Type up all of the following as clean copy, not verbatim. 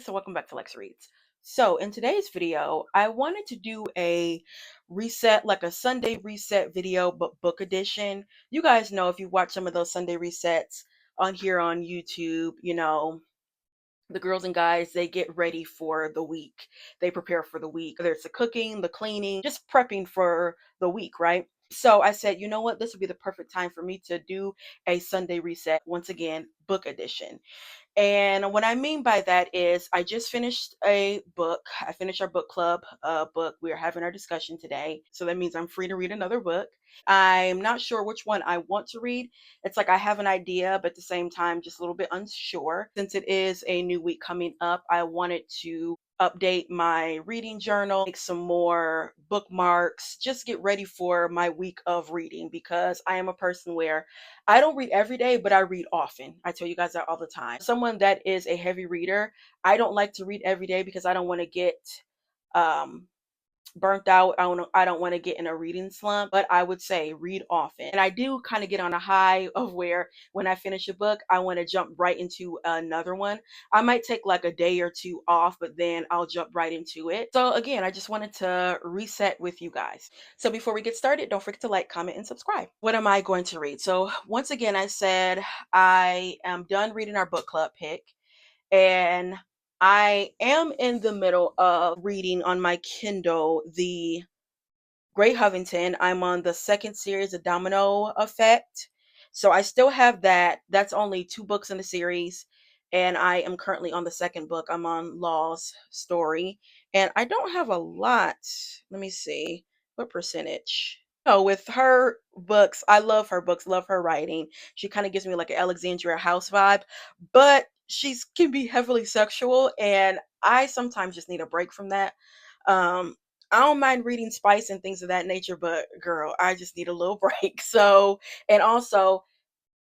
so welcome back to Lex Reads. So in today's video, I wanted to do a reset, like a Sunday reset video, but book edition. You guys know if you watch some of those Sunday resets on here on YouTube, the girls and guys, they get ready for the week. They prepare for the week, whether it's the cooking, the cleaning, just prepping for the week, right? So I said, you know what, this would be the perfect time for me to do a Sunday reset, once again, book edition. And what I mean by that is I just finished a book. I finished our book club book. We are having our discussion today. So that means I'm free to read another book. I'm not sure which one I want to read. It's like I have an idea, but at the same time, just a little bit unsure. Since it is a new week coming up, I wanted to update my reading journal, make some more bookmarks, just get ready for my week of reading because I am a person where I don't read every day, but I read often. I tell you guys that all the time. Someone that is a heavy reader, I don't like to read every day because I don't want to get um burnt out. I don't want to get in a reading slump, but I would say read often. And I do kind of get on a high of where when I finish a book, I want to jump right into another one. I might take like a day or two off, but then I'll jump right into it. So again, I just wanted to reset with you guys. So before we get started, don't forget to like, comment, and subscribe. What am I going to read? So once again, I said I am done reading our book club pick. And I am in the middle of reading on my Kindle the Great Hovington. I'm on the second series, The Domino Effect. So I still have that. That's only 2 books in the series. And I am currently on the second book. I'm on Law's story. And I don't have a lot. Let me see. What percentage? No, with her books, I love her books, love her writing. She kind of gives me like an Alexandria House vibe, but she's can be heavily sexual, and I sometimes just need a break from that. Um, I don't mind reading spice and things of that nature, but girl, I just need a little break. So, and also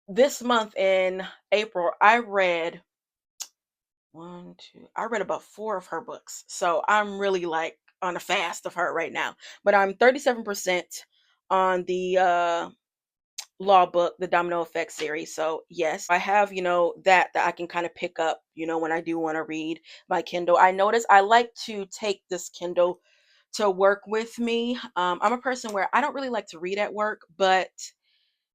this month in April, I read about 4 of her books. So I'm really like on a fast of her right now. But I'm 37% on the law book, the Domino Effect series. So yes, I have, that I can kind of pick up, when I do want to read my Kindle. I notice I like to take this Kindle to work with me. I'm a person where I don't really like to read at work, but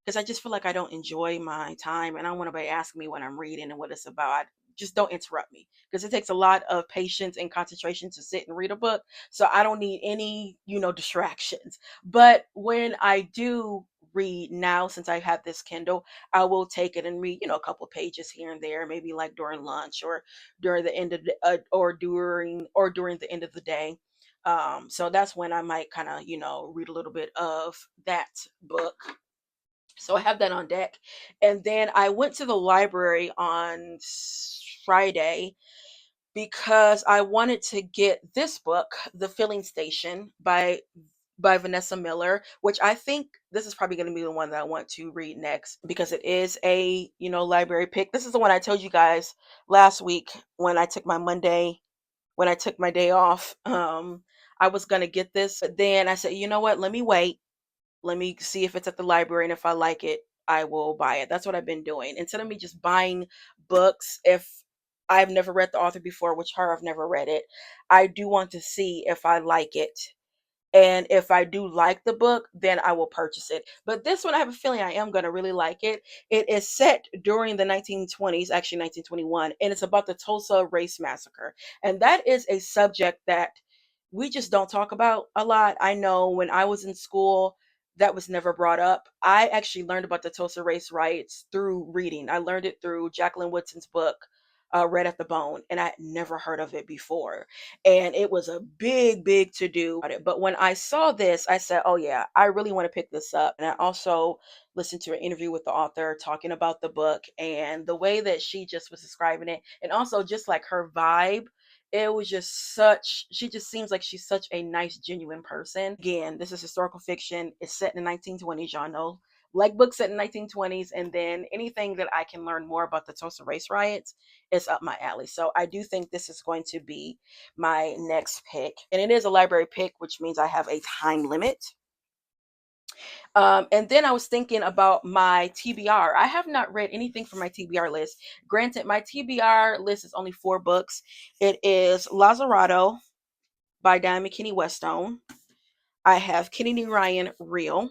because I just feel like I don't enjoy my time and I want to ask me what I'm reading and what it's about. Just don't interrupt me because it takes a lot of patience and concentration to sit and read a book. So I don't need any, distractions. But when I do read now, since I have this Kindle, I will take it and read, a couple pages here and there, maybe like during lunch or during the end of the or during the end of the day. So that's when I might kind of, read a little bit of that book. So I have that on deck. And then I went to the library on Friday because I wanted to get this book, The Filling Station by Vanessa Miller, which I think this is probably going to be the one that I want to read next because it is a, library pick. This is the one I told you guys last week when I took my day off. I was going to get this, but then I said, you know what? Let me wait, let me see if it's at the library, and if I like it, I will buy it. That's what I've been doing. Instead of me just buying books, if I've never read the author before, which I've never read it, I do want to see if I like it. And if I do like the book, then I will purchase it. But this one, I have a feeling I am going to really like it. It is set during the 1920s, actually 1921, and it's about the Tulsa Race Massacre. And that is a subject that we just don't talk about a lot. I know when I was in school, that was never brought up. I actually learned about the Tulsa race riots through reading. I learned it through Jacqueline Woodson's book, Red at the Bone, and I had never heard of it before. And it was a big, big to do. But when I saw this, I said, oh, yeah, I really want to pick this up. And I also listened to an interview with the author talking about the book and the way that she just was describing it. And also just like her vibe, it was just she just seems like she's such a nice, genuine person. Again, this is historical fiction. It's set in the 1920s, y'all know. Like books set in 1920s, and then anything that I can learn more about the Tulsa race riots is up my alley. So I do think this is going to be my next pick. And it is a library pick, which means I have a time limit. And then I was thinking about my TBR. I have not read anything from my TBR list. Granted, my TBR list is only 4 books. It is Lazaretto by Diane McKinney Westone. I have Kennedy Ryan Real.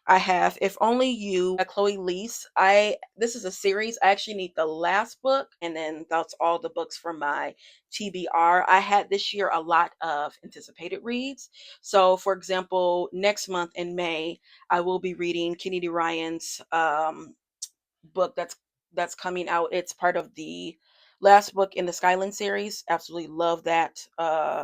I have If Only You by Chloe Leese. I This is a series. I actually need the last book, and then that's all the books from my TBR. I had this year a lot of anticipated reads. So, for example, next month in May, I will be reading Kennedy Ryan's book that's coming out. It's part of the last book in the Skyland series. Absolutely love that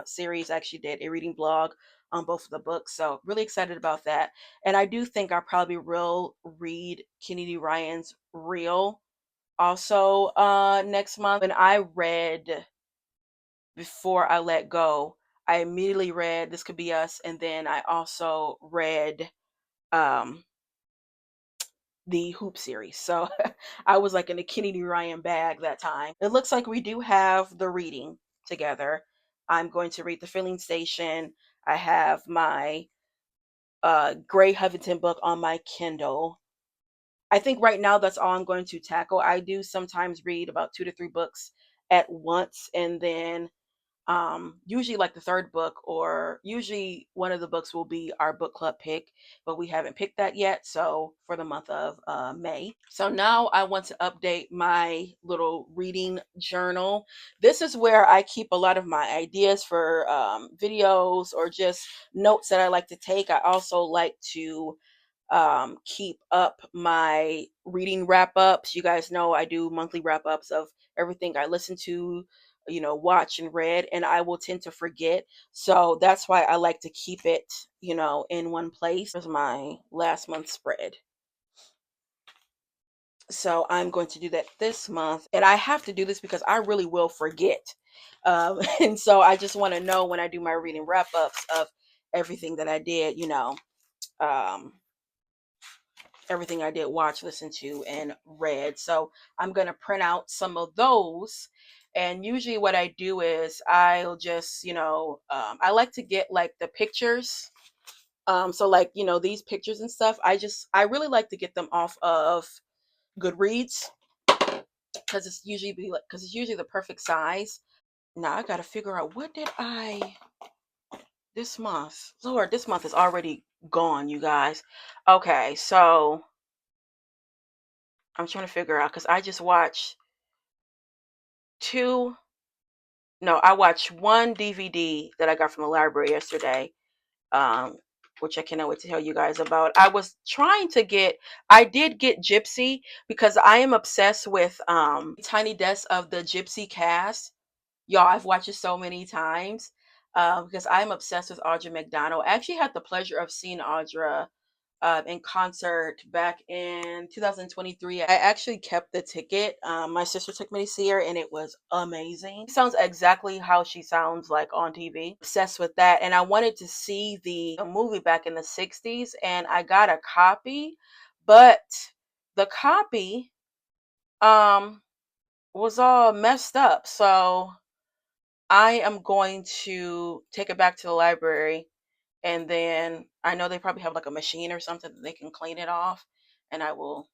series. I actually did a reading blog on both of the books, so really excited about that. And I do think I probably will read Kennedy Ryan's Real also next month. And I read Before I Let Go, I immediately read This Could Be Us, and then I also read um the Hoop series. So I was like in a Kennedy Ryan bag that time. It looks like we do have the reading together. I'm going to read The Filling Station. I have my Gray Huffington book on my Kindle. I think right now that's all I'm going to tackle. I do sometimes read about 2 to 3 books at once, and then usually like the third book, or usually one of the books will be our book club pick, but we haven't picked that yet, so for the month of May. So now I want to update my little reading journal. This is where I keep a lot of my ideas for videos or just notes that I like to take. I also like to keep up my reading wrap ups. You guys know I do monthly wrap ups of everything I listen to, watch and read, and I will tend to forget. So that's why I like to keep it, in one place. Here's my last month's spread. So I'm going to do that this month. And I have to do this because I really will forget. And so I just want to know when I do my reading wrap ups of everything that I did, um, everything I did watch, listen to, and read. So I'm going to print out some of those. And usually what I do is I'll just, I like to get like the pictures. So like, these pictures and stuff, I really like to get them off of Goodreads because it's usually the perfect size. Now I got to figure out what did I this month. Lord, this month is already gone, you guys. Okay, so I'm trying to figure out because I just watched two. No, I watched one DVD that I got from the library yesterday, um, which I cannot wait to tell you guys about. I did get Gypsy because I am obsessed with Tiny Desk of the Gypsy cast. Y'all, I've watched it so many times because I'm obsessed with Audra McDonald. I actually had the pleasure of seeing Audra in concert back in 2023. I actually kept the ticket. My sister took me to see her, and it was amazing. She sounds exactly how she sounds like on TV. Obsessed with that, and I wanted to see the movie back in the 60s, and I got a copy, but the copy um was all messed up. So I am going to take it back to the library, and then I know they probably have like a machine or something that they can clean it off, and I will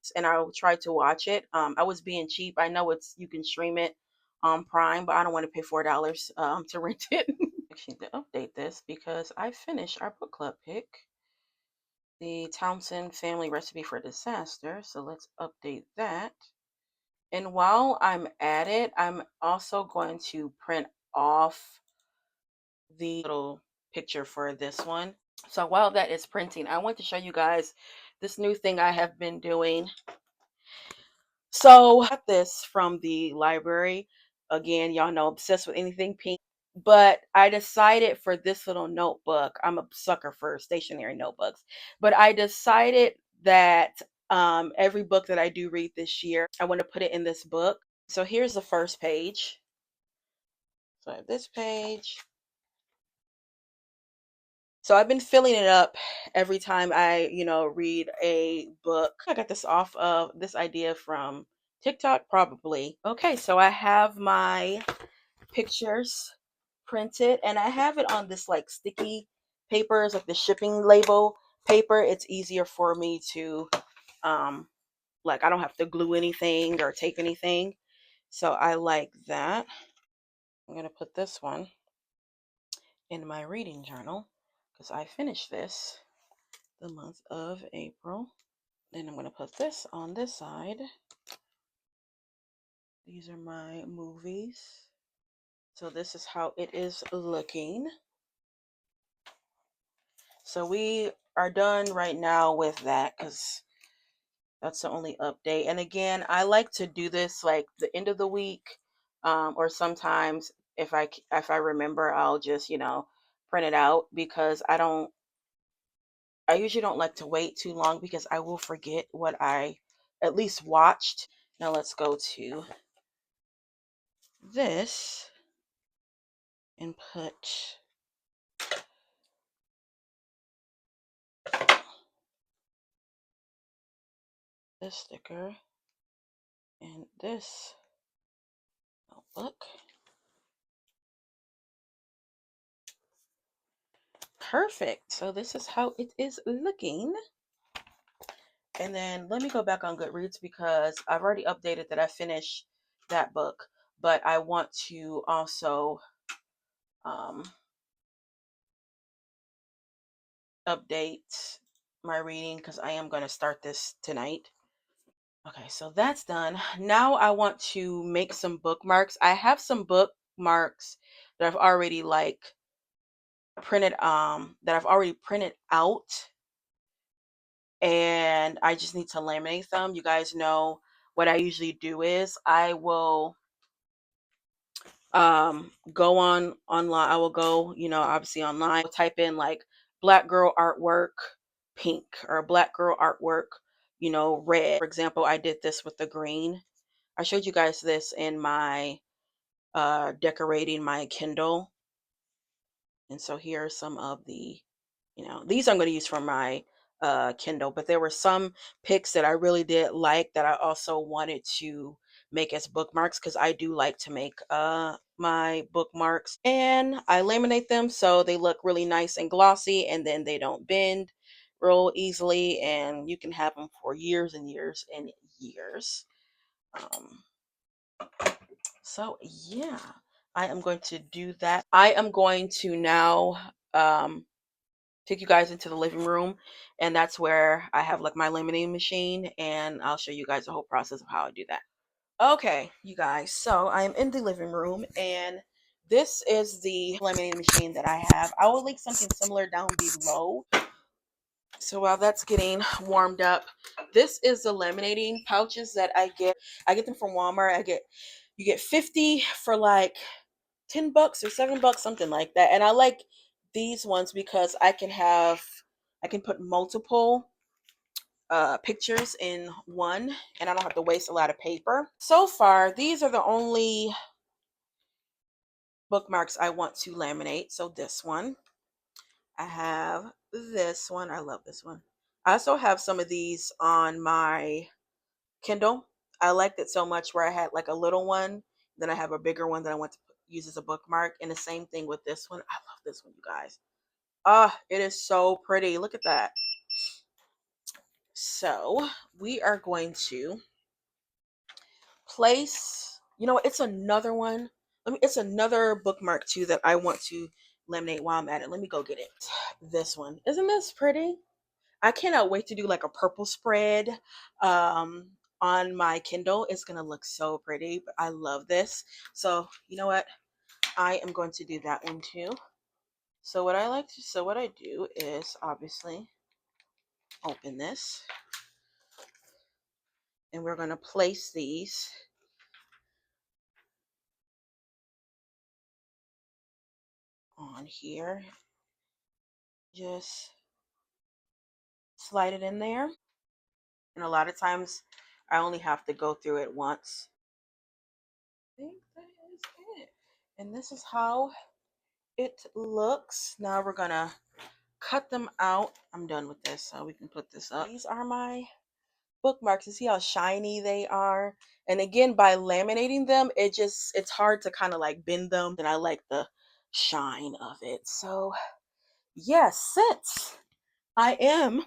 try to watch it. I was being cheap. I know you can stream it on Prime, but I don't want to pay $4 to rent it. Actually, to update this because I finished our book club pick, the Townsend Family Recipe for Disaster. So let's update that. And while I'm at it, I'm also going to print off the little picture for this one. So while that is printing, I want to show you guys this new thing I have been doing. So I got this from the library. Again, y'all know, obsessed with anything pink. But I decided for this little notebook, I'm a sucker for stationery notebooks. But I decided that every book that I do read this year, I want to put it in this book. So here's the first page. So I have this page. So I've been filling it up every time I, read a book. I got this idea from TikTok, probably. Okay, so I have my pictures printed, and I have it on this like sticky papers, like the shipping label. paper, it's easier for me to like I don't have to glue anything or tape anything. So I like that. I'm going to put this one in my reading journal because I finished this the month of April. Then I'm going to put this on this side. These are my movies. So this is how it is looking. So we are done right now with that because that's the only update. And again, I like to do this like the end of the week, or sometimes if I remember, I'll just print it out because I usually don't like to wait too long because I will forget what I at least watched. Now let's go to this and put this sticker in this notebook. Perfect. So this is how it is looking. And then let me go back on Goodreads because I've already updated that I finished that book, but I want to also um, update my reading because I am going to start this tonight. Okay, so that's done. Now I want to make some bookmarks. I have some bookmarks that I've already printed out, and I just need to laminate them. You guys know what I usually do is I will go on online. I will go, obviously online, type in like black girl artwork pink or black girl artwork, red. For example, I did this with the green. I showed you guys this in my decorating my Kindle. And so here are some of the, these I'm going to use for my Kindle, but there were some pics that I really did like that I also wanted to make as bookmarks because I do like to make my bookmarks, and I laminate them so they look really nice and glossy, and then they don't bend real easily, and you can have them for years and years and years. Um, so yeah, I am going to do that. I am going to now take you guys into the living room, and that's where I have like my laminating machine, and I'll show you guys the whole process of how I do that. Okay, you guys, so I am in the living room, and this is the laminating machine that I have. I will link something similar down below. So while that's getting warmed up, this is the laminating pouches that I get. I get them from Walmart. You get 50 for like $10 or $7, something like that. And I like these ones because I can put multiple pictures in one, and I don't have to waste a lot of paper. So far, these are the only bookmarks I want to laminate. So this one, I have this one. I love this one. I also have some of these on my Kindle. I liked it so much where I had like a little one, then I have a bigger one that I want to use as a bookmark. And the same thing with this one. I love this one, you guys. Ah, it is so pretty. Look at that. So we are going to place, it's another one. It's another bookmark too that I want to laminate while I'm at it. Let me go get it. This one. Isn't this pretty? I cannot wait to do like a purple spread on my Kindle. It's gonna look so pretty. But I love this. So you know what? I am going to do that one too. So what I do is obviously open this, and we're gonna place these on here. Just slide it in there. And a lot of times I only have to go through it once. I think that is it. And this is how it looks. Now we're gonna cut them out. I'm done with this, so we can put this up. These are my bookmarks. You see how shiny they are? And again, by laminating them, it's hard to kind of like bend them. And I like the shine of it. So yes, since I am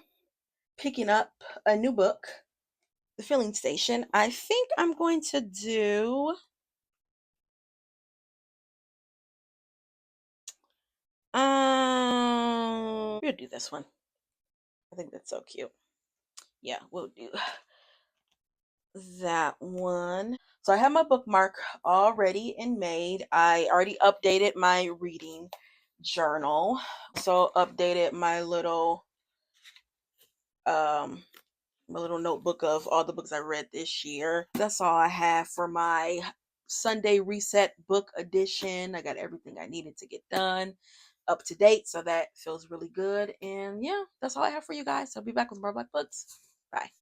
picking up a new book, The Filling Station. I think I'm going to do we'll do this one. I think that's so cute. Yeah, we'll do that one. So I have my bookmark already and made. I already updated my reading journal. So updated um my little notebook of all the books I read this year. That's all I have for my Sunday reset book edition. I got everything I needed to get done up to date, so that feels really good. And yeah, that's all I have for you guys. I'll be back with more Black books. Bye.